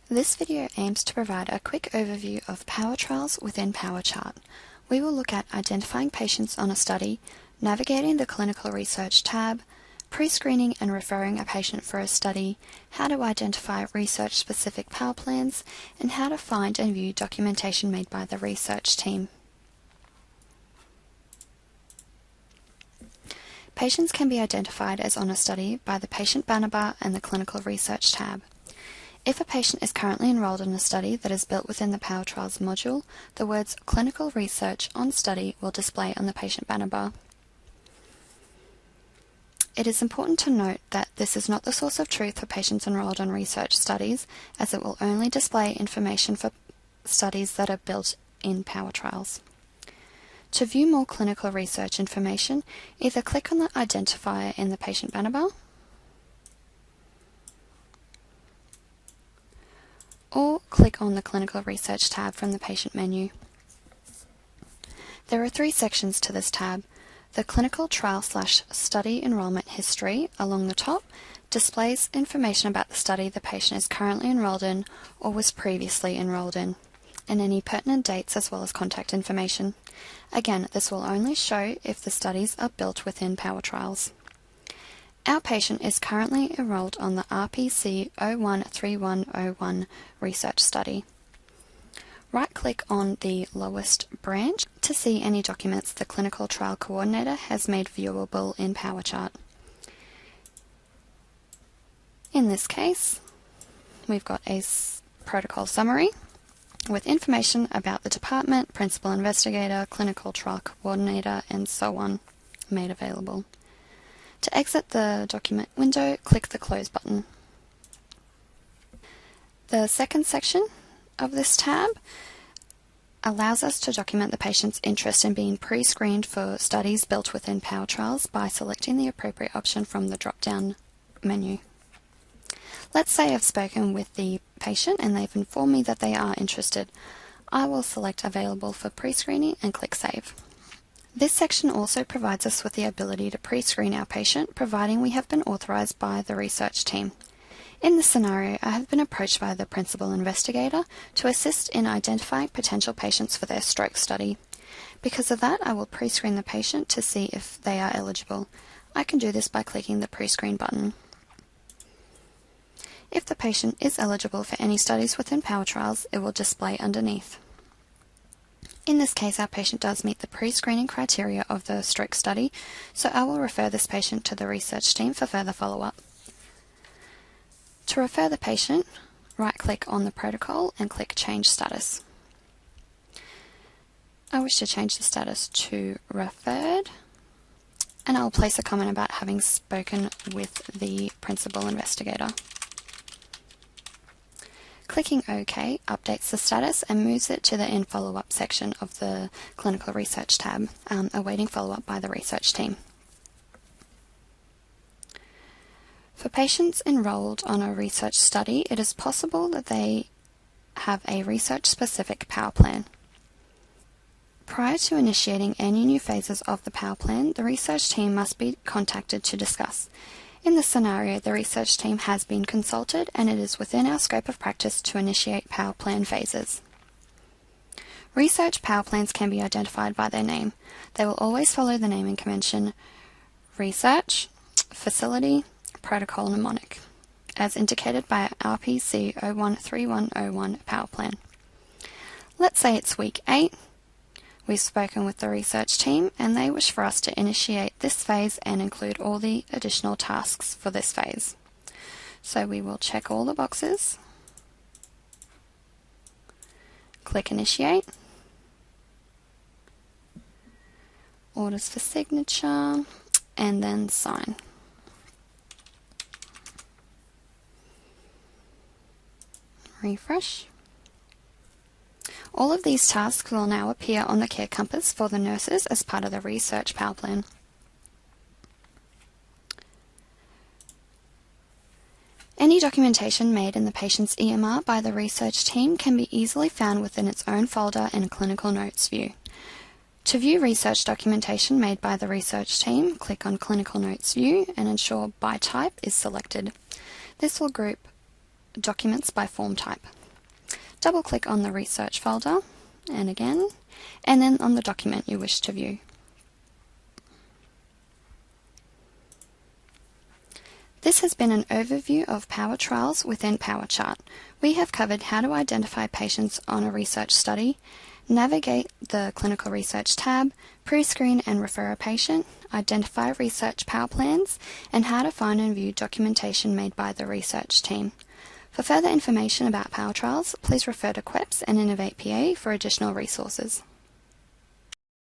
This video aims to provide a quick overview of PowerTrials within PowerChart. We will look at identifying patients on a study, navigating the Clinical Research tab, pre-screening and referring a patient for a study, how to identify research-specific power plans, and how to find and view documentation made by the research team. Patients can be identified as on a study by the patient banner bar and the Clinical Research tab. If a patient is currently enrolled in a study that is built within the PowerTrials module, the words Clinical Research on Study will display on the patient banner bar. It is important to note that this is not the source of truth for patients enrolled on research studies, as it will only display information for studies that are built in PowerTrials. To view more clinical research information, either click on the identifier in the patient banner bar, or click on the Clinical Research tab from the Patient menu. There are three sections to this tab. The Clinical Trial/Study Enrollment History along the top displays information about the study the patient is currently enrolled in or was previously enrolled in, and any pertinent dates as well as contact information. Again, this will only show if the studies are built within PowerTrials. Our patient is currently enrolled on the RPC 013101 research study. Right-click on the lowest branch to see any documents the Clinical Trial Coordinator has made viewable in PowerChart. In this case, we've got a protocol summary with information about the department, principal investigator, clinical trial coordinator, and so on made available. To exit the document window, click the Close button. The second section of this tab allows us to document the patient's interest in being pre-screened for studies built within PowerTrials by selecting the appropriate option from the drop-down menu. Let's say I've spoken with the patient and they've informed me that they are interested. I will select Available for Pre-Screening and click Save. This section also provides us with the ability to pre-screen our patient, providing we have been authorized by the research team. In this scenario, I have been approached by the principal investigator to assist in identifying potential patients for their stroke study. Because of that, I will pre-screen the patient to see if they are eligible. I can do this by clicking the Pre-Screen button. If the patient is eligible for any studies within PowerTrials, it will display underneath. In this case, our patient does meet the pre-screening criteria of the stroke study, so I will refer this patient to the research team for further follow-up. To refer the patient, right-click on the protocol and click Change Status. I wish to change the status to Referred, and I will place a comment about having spoken with the principal investigator. Clicking OK updates the status and moves it to the In Follow-Up section of the Clinical Research tab, awaiting follow-up by the research team. For patients enrolled on a research study, it is possible that they have a research-specific power plan. Prior to initiating any new phases of the power plan, the research team must be contacted to discuss. In this scenario, the research team has been consulted and it is within our scope of practice to initiate power plan phases. Research power plans can be identified by their name. They will always follow the naming convention Research, Facility, Protocol Mnemonic, as indicated by our RPC 013101 power plan. Let's say it's week 8. We've spoken with the research team and they wish for us to initiate this phase and include all the additional tasks for this phase. So we will check all the boxes, click Initiate, Orders for Signature, and then Sign. Refresh. All of these tasks will now appear on the Care Compass for the nurses as part of the Research Power Plan. Any documentation made in the patient's EMR by the research team can be easily found within its own folder in a Clinical Notes view. To view research documentation made by the research team, click on Clinical Notes View and ensure By Type is selected. This will group Documents by Form Type. Double-click on the Research folder, and again, and then on the document you wish to view. This has been an overview of PowerTrials within PowerChart. We have covered how to identify patients on a research study, navigate the Clinical Research tab, pre-screen and refer a patient, identify research power plans, and how to find and view documentation made by the research team. For further information about PowerTrials, please refer to QEPS and Innovate PA for additional resources.